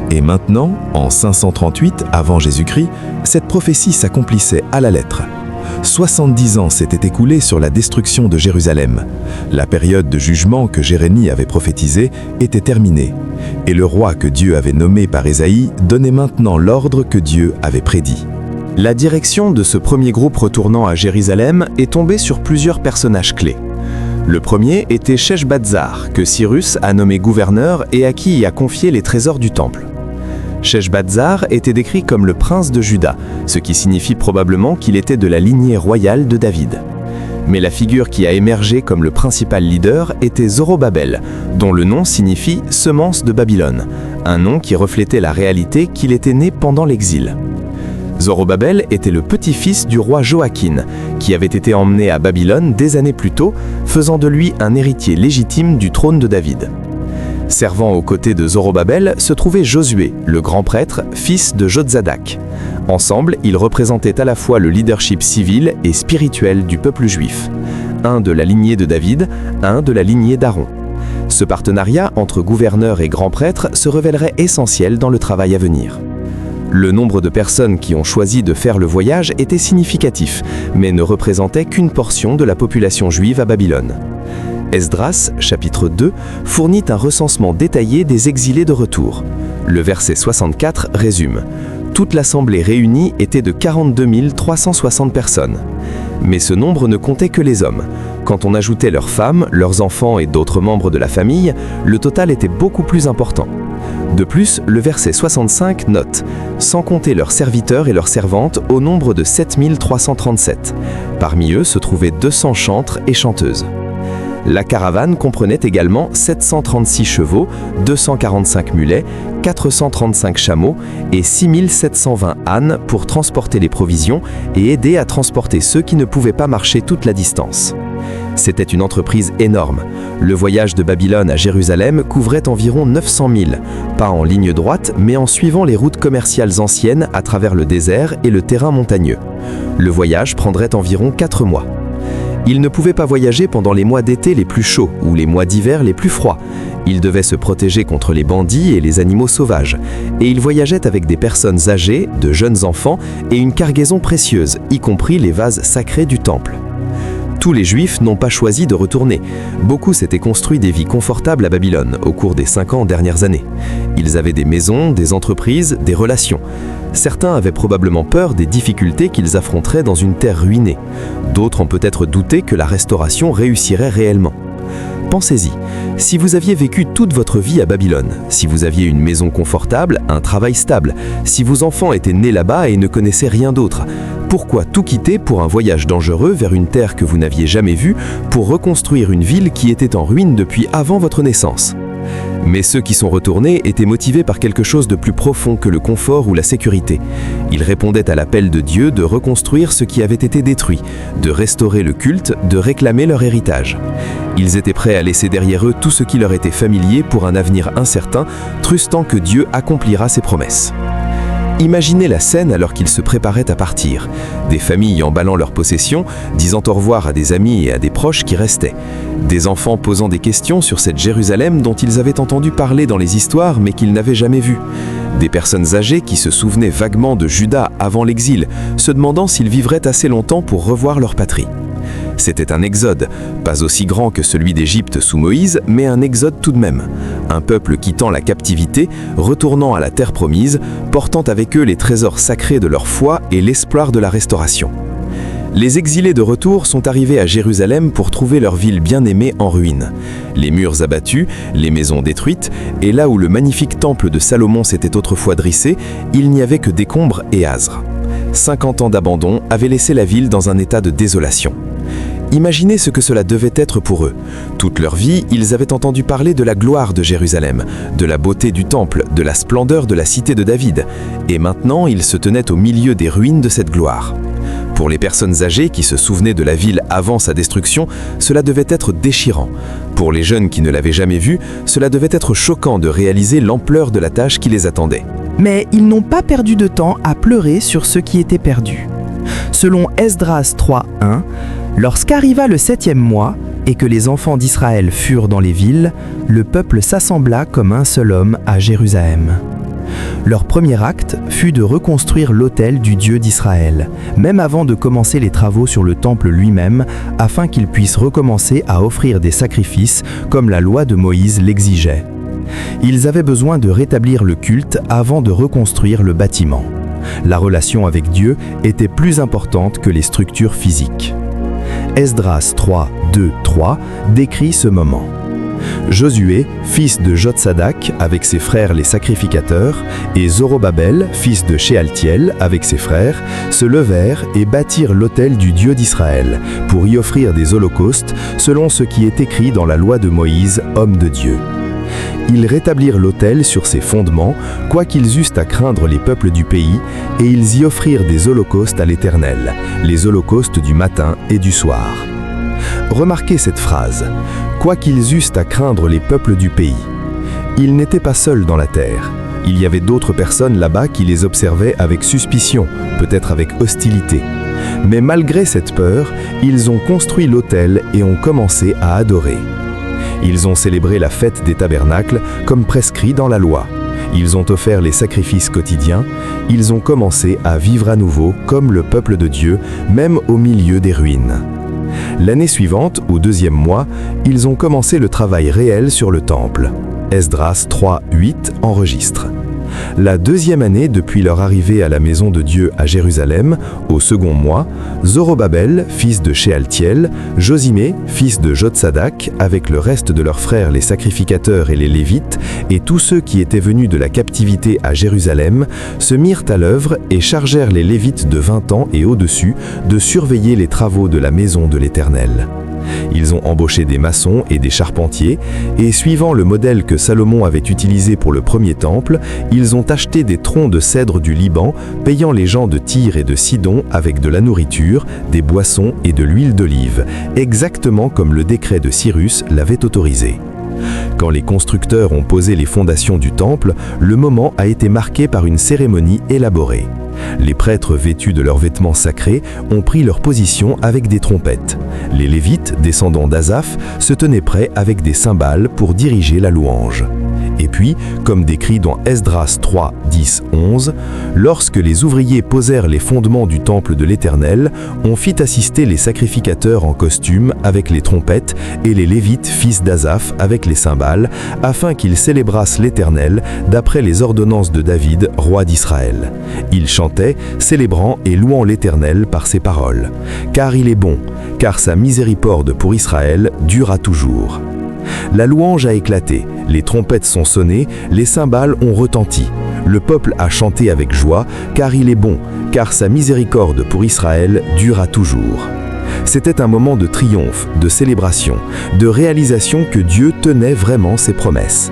Et maintenant, en 538 avant Jésus-Christ, cette prophétie s'accomplissait à la lettre. 70 ans s'étaient écoulés sur la destruction de Jérusalem. La période de jugement que Jérémie avait prophétisée était terminée. Et le roi que Dieu avait nommé par Ésaïe donnait maintenant l'ordre que Dieu avait prédit. La direction de ce premier groupe retournant à Jérusalem est tombée sur plusieurs personnages clés. Le premier était Sheshbazzar, que Cyrus a nommé gouverneur et à qui il a confié les trésors du temple. Sheshbazzar était décrit comme le prince de Juda, ce qui signifie probablement qu'il était de la lignée royale de David. Mais la figure qui a émergé comme le principal leader était Zorobabel, dont le nom signifie « semence de Babylone », un nom qui reflétait la réalité qu'il était né pendant l'exil. Zorobabel était le petit-fils du roi Joachim, qui avait été emmené à Babylone des années plus tôt, faisant de lui un héritier légitime du trône de David. Servant aux côtés de Zorobabel se trouvait Josué, le grand prêtre, fils de Jotzadak. Ensemble, ils représentaient à la fois le leadership civil et spirituel du peuple juif. Un de la lignée de David, un de la lignée d'Aaron. Ce partenariat entre gouverneur et grand prêtre se révélerait essentiel dans le travail à venir. Le nombre de personnes qui ont choisi de faire le voyage était significatif, mais ne représentait qu'une portion de la population juive à Babylone. Esdras, chapitre 2, fournit un recensement détaillé des exilés de retour. Le verset 64 résume « Toute l'assemblée réunie était de 42 360 personnes. » Mais ce nombre ne comptait que les hommes. Quand on ajoutait leurs femmes, leurs enfants et d'autres membres de la famille, le total était beaucoup plus important. De plus, le verset 65 note « Sans compter leurs serviteurs et leurs servantes au nombre de 7337. » Parmi eux se trouvaient 200 chantres et chanteuses. La caravane comprenait également 736 chevaux, 245 mulets, 435 chameaux et 6720 ânes pour transporter les provisions et aider à transporter ceux qui ne pouvaient pas marcher toute la distance. C'était une entreprise énorme. Le voyage de Babylone à Jérusalem couvrait environ 900 000, pas en ligne droite, mais en suivant les routes commerciales anciennes à travers le désert et le terrain montagneux. Le voyage prendrait environ 4 mois. Ils ne pouvaient pas voyager pendant les mois d'été les plus chauds ou les mois d'hiver les plus froids. Ils devaient se protéger contre les bandits et les animaux sauvages. Et ils voyageaient avec des personnes âgées, de jeunes enfants et une cargaison précieuse, y compris les vases sacrés du temple. Tous les Juifs n'ont pas choisi de retourner. Beaucoup s'étaient construits des vies confortables à Babylone au cours des 5 dernières années. Ils avaient des maisons, des entreprises, des relations. Certains avaient probablement peur des difficultés qu'ils affronteraient dans une terre ruinée. D'autres ont peut-être douté que la restauration réussirait réellement. Pensez-y, si vous aviez vécu toute votre vie à Babylone, si vous aviez une maison confortable, un travail stable, si vos enfants étaient nés là-bas et ne connaissaient rien d'autre, pourquoi tout quitter pour un voyage dangereux vers une terre que vous n'aviez jamais vue pour reconstruire une ville qui était en ruine depuis avant votre naissance ? Mais ceux qui sont retournés étaient motivés par quelque chose de plus profond que le confort ou la sécurité. Ils répondaient à l'appel de Dieu de reconstruire ce qui avait été détruit, de restaurer le culte, de réclamer leur héritage. Ils étaient prêts à laisser derrière eux tout ce qui leur était familier pour un avenir incertain, trustant que Dieu accomplira ses promesses. Imaginez la scène alors qu'ils se préparaient à partir. Des familles emballant leurs possessions, disant au revoir à des amis et à des proches qui restaient. Des enfants posant des questions sur cette Jérusalem dont ils avaient entendu parler dans les histoires mais qu'ils n'avaient jamais vue. Des personnes âgées qui se souvenaient vaguement de Juda avant l'exil, se demandant s'ils vivraient assez longtemps pour revoir leur patrie. C'était un exode, pas aussi grand que celui d'Égypte sous Moïse, mais un exode tout de même. Un peuple quittant la captivité, retournant à la terre promise, portant avec eux les trésors sacrés de leur foi et l'espoir de la restauration. Les exilés de retour sont arrivés à Jérusalem pour trouver leur ville bien-aimée en ruine. Les murs abattus, les maisons détruites, et là où le magnifique temple de Salomon s'était autrefois dressé, il n'y avait que décombres et âsres. 50 ans d'abandon avaient laissé la ville dans un état de désolation. Imaginez ce que cela devait être pour eux. Toute leur vie, ils avaient entendu parler de la gloire de Jérusalem, de la beauté du temple, de la splendeur de la cité de David. Et maintenant, ils se tenaient au milieu des ruines de cette gloire. Pour les personnes âgées qui se souvenaient de la ville avant sa destruction, cela devait être déchirant. Pour les jeunes qui ne l'avaient jamais vue, cela devait être choquant de réaliser l'ampleur de la tâche qui les attendait. Mais ils n'ont pas perdu de temps à pleurer sur ce qui était perdu. Selon Esdras 3:1, lorsqu'arriva le 7e mois et que les enfants d'Israël furent dans les villes, le peuple s'assembla comme un seul homme à Jérusalem. Leur premier acte fut de reconstruire l'autel du Dieu d'Israël, même avant de commencer les travaux sur le temple lui-même, afin qu'ils puissent recommencer à offrir des sacrifices comme la loi de Moïse l'exigeait. Ils avaient besoin de rétablir le culte avant de reconstruire le bâtiment. La relation avec Dieu était plus importante que les structures physiques. Esdras 3:2-3 décrit ce moment. Josué, fils de Jotsadak, avec ses frères les sacrificateurs, et Zorobabel, fils de Shealtiel, avec ses frères, se levèrent et bâtirent l'autel du Dieu d'Israël, pour y offrir des holocaustes, selon ce qui est écrit dans la loi de Moïse, homme de Dieu. Ils rétablirent l'autel sur ses fondements, quoiqu'ils eussent à craindre les peuples du pays, et ils y offrirent des holocaustes à l'Éternel, les holocaustes du matin et du soir. Remarquez cette phrase, « Quoiqu'ils eussent à craindre les peuples du pays ». Ils n'étaient pas seuls dans la terre. Il y avait d'autres personnes là-bas qui les observaient avec suspicion, peut-être avec hostilité. Mais malgré cette peur, ils ont construit l'autel et ont commencé à adorer. Ils ont célébré la fête des tabernacles comme prescrit dans la loi. Ils ont offert les sacrifices quotidiens. Ils ont commencé à vivre à nouveau comme le peuple de Dieu, même au milieu des ruines. L'année suivante, au 2e mois, ils ont commencé le travail réel sur le temple. Esdras 3:8 enregistre. La 2e année depuis leur arrivée à la maison de Dieu à Jérusalem, au 2e mois, Zorobabel, fils de Shealtiel, Josimé, fils de Jotsadak, avec le reste de leurs frères les sacrificateurs et les Lévites, et tous ceux qui étaient venus de la captivité à Jérusalem, se mirent à l'œuvre et chargèrent les Lévites de 20 ans et au-dessus de surveiller les travaux de la maison de l'Éternel. Ils ont embauché des maçons et des charpentiers, et suivant le modèle que Salomon avait utilisé pour le premier temple, ils ont acheté des troncs de cèdre du Liban, payant les gens de Tyr et de Sidon avec de la nourriture, des boissons et de l'huile d'olive, exactement comme le décret de Cyrus l'avait autorisé. Quand les constructeurs ont posé les fondations du temple, le moment a été marqué par une cérémonie élaborée. Les prêtres vêtus de leurs vêtements sacrés ont pris leur position avec des trompettes. Les Lévites, descendants d'Asaph, se tenaient prêts avec des cymbales pour diriger la louange. Et puis, comme décrit dans Esdras 3, 10, 11, lorsque les ouvriers posèrent les fondements du temple de l'Éternel, on fit assister les sacrificateurs en costume avec les trompettes et les Lévites fils d'Asaph avec les cymbales, afin qu'ils célébrassent l'Éternel d'après les ordonnances de David, roi d'Israël. Ils chantaient, célébrant et louant l'Éternel par ses paroles. Car il est bon, car sa miséricorde pour Israël dure à toujours. La louange a éclaté, les trompettes sont sonnées, les cymbales ont retenti. Le peuple a chanté avec joie, car il est bon, car sa miséricorde pour Israël dure à toujours. C'était un moment de triomphe, de célébration, de réalisation que Dieu tenait vraiment ses promesses.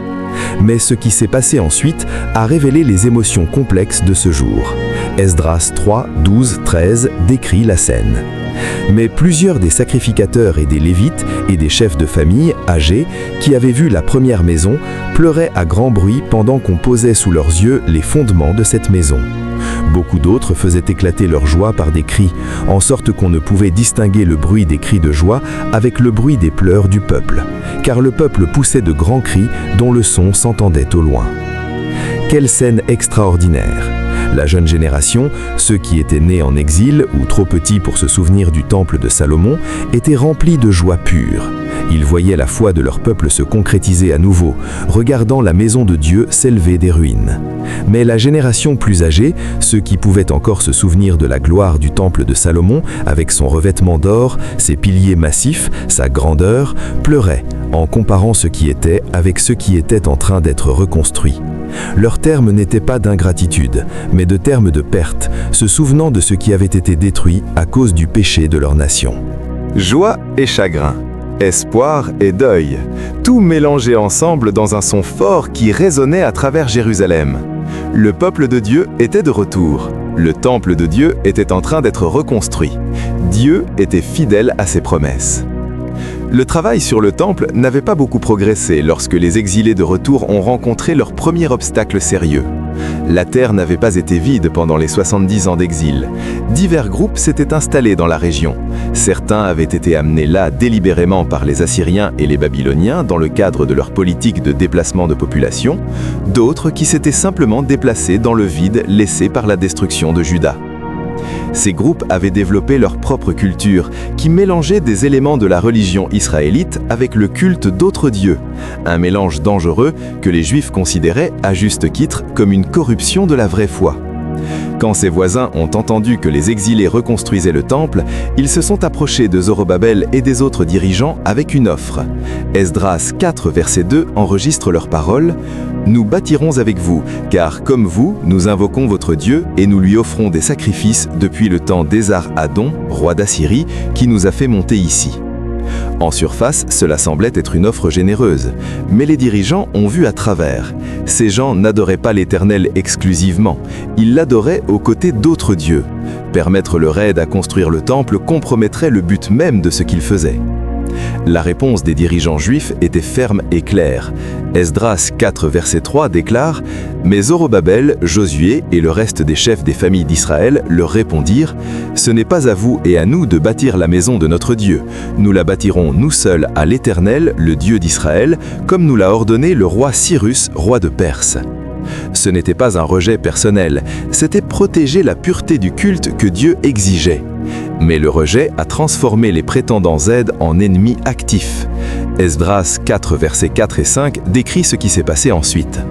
Mais ce qui s'est passé ensuite a révélé les émotions complexes de ce jour. Esdras 3, 12, 13 décrit la scène. Mais plusieurs des sacrificateurs et des Lévites et des chefs de famille âgés qui avaient vu la première maison pleuraient à grand bruit pendant qu'on posait sous leurs yeux les fondements de cette maison. Beaucoup d'autres faisaient éclater leur joie par des cris, en sorte qu'on ne pouvait distinguer le bruit des cris de joie avec le bruit des pleurs du peuple, car le peuple poussait de grands cris dont le son s'entendait au loin. Quelle scène extraordinaire! La jeune génération, ceux qui étaient nés en exil ou trop petits pour se souvenir du temple de Salomon, étaient remplis de joie pure. Ils voyaient la foi de leur peuple se concrétiser à nouveau, regardant la maison de Dieu s'élever des ruines. Mais la génération plus âgée, ceux qui pouvaient encore se souvenir de la gloire du temple de Salomon, avec son revêtement d'or, ses piliers massifs, sa grandeur, pleuraient en comparant ce qui était avec ce qui était en train d'être reconstruit. Leurs termes n'étaient pas d'ingratitude, mais de termes de perte, se souvenant de ce qui avait été détruit à cause du péché de leur nation. Joie et chagrin, espoir et deuil, tout mélangé ensemble dans un son fort qui résonnait à travers Jérusalem. Le peuple de Dieu était de retour. Le temple de Dieu était en train d'être reconstruit. Dieu était fidèle à ses promesses. Le travail sur le temple n'avait pas beaucoup progressé lorsque les exilés de retour ont rencontré leur premier obstacle sérieux. La terre n'avait pas été vide pendant les 70 ans d'exil. Divers groupes s'étaient installés dans la région. Certains avaient été amenés là délibérément par les Assyriens et les Babyloniens dans le cadre de leur politique de déplacement de population, d'autres qui s'étaient simplement déplacés dans le vide laissé par la destruction de Juda. Ces groupes avaient développé leur propre culture, qui mélangeait des éléments de la religion israélite avec le culte d'autres dieux, un mélange dangereux que les Juifs considéraient, à juste titre, comme une corruption de la vraie foi. Quand ses voisins ont entendu que les exilés reconstruisaient le temple, ils se sont approchés de Zorobabel et des autres dirigeants avec une offre. Esdras 4, verset 2 enregistre leurs paroles « Nous bâtirons avec vous, car comme vous, nous invoquons votre Dieu et nous lui offrons des sacrifices depuis le temps d'Ésar-Hadon, roi d'Assyrie, qui nous a fait monter ici. » En surface, cela semblait être une offre généreuse, mais les dirigeants ont vu à travers. Ces gens n'adoraient pas l'Éternel exclusivement, ils l'adoraient aux côtés d'autres dieux. Permettre leur aide à construire le temple compromettrait le but même de ce qu'ils faisaient. La réponse des dirigeants juifs était ferme et claire. Esdras 4, verset 3 déclare « Mais Zorobabel, Josué et le reste des chefs des familles d'Israël leur répondirent « Ce n'est pas à vous et à nous de bâtir la maison de notre Dieu. Nous la bâtirons nous seuls à l'Éternel, le Dieu d'Israël, comme nous l'a ordonné le roi Cyrus, roi de Perse. » Ce n'était pas un rejet personnel, c'était protéger la pureté du culte que Dieu exigeait. Mais le rejet a transformé les prétendants aides en ennemis actifs. Esdras 4, versets 4 et 5 décrit ce qui s'est passé ensuite.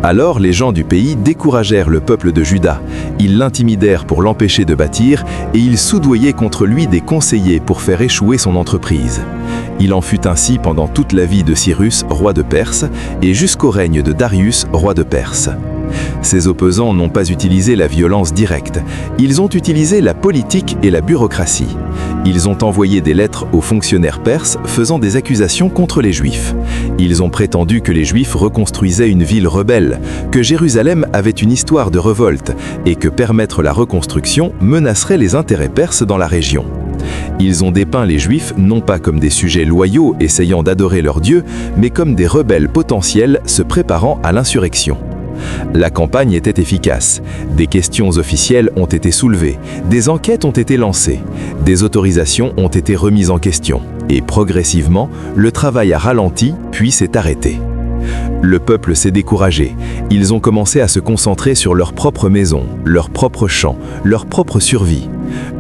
Alors les gens du pays découragèrent le peuple de Juda. Ils l'intimidèrent pour l'empêcher de bâtir et ils soudoyaient contre lui des conseillers pour faire échouer son entreprise. Il en fut ainsi pendant toute la vie de Cyrus, roi de Perse, et jusqu'au règne de Darius, roi de Perse. Ces opposants n'ont pas utilisé la violence directe, ils ont utilisé la politique et la bureaucratie. Ils ont envoyé des lettres aux fonctionnaires perses faisant des accusations contre les Juifs. Ils ont prétendu que les Juifs reconstruisaient une ville rebelle, que Jérusalem avait une histoire de révolte et que permettre la reconstruction menacerait les intérêts perses dans la région. Ils ont dépeint les Juifs non pas comme des sujets loyaux essayant d'adorer leur Dieu, mais comme des rebelles potentiels se préparant à l'insurrection. La campagne était efficace. Des questions officielles ont été soulevées, des enquêtes ont été lancées, des autorisations ont été remises en question. Et progressivement, le travail a ralenti, puis s'est arrêté. Le peuple s'est découragé. Ils ont commencé à se concentrer sur leur propre maison, leur propre champ, leur propre survie.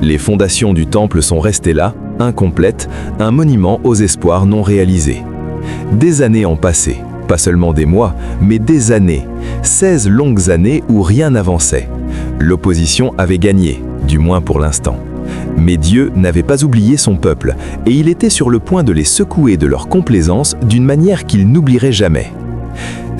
Les fondations du temple sont restées là, incomplètes, un monument aux espoirs non réalisés. Des années ont passé, pas seulement des mois, mais des années. 16 longues années où rien n'avançait. L'opposition avait gagné, du moins pour l'instant. Mais Dieu n'avait pas oublié son peuple, et il était sur le point de les secouer de leur complaisance d'une manière qu'il n'oublierait jamais.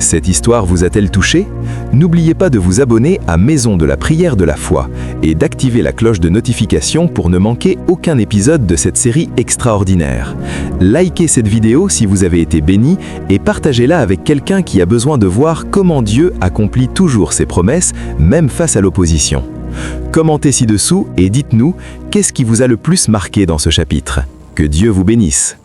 Cette histoire vous a-t-elle touché? N'oubliez pas de vous abonner à Maison de la Prière de la Foi et d'activer la cloche de notification pour ne manquer aucun épisode de cette série extraordinaire. Likez cette vidéo si vous avez été béni et partagez-la avec quelqu'un qui a besoin de voir comment Dieu accomplit toujours ses promesses, même face à l'opposition. Commentez ci-dessous et dites-nous qu'est-ce qui vous a le plus marqué dans ce chapitre. Que Dieu vous bénisse.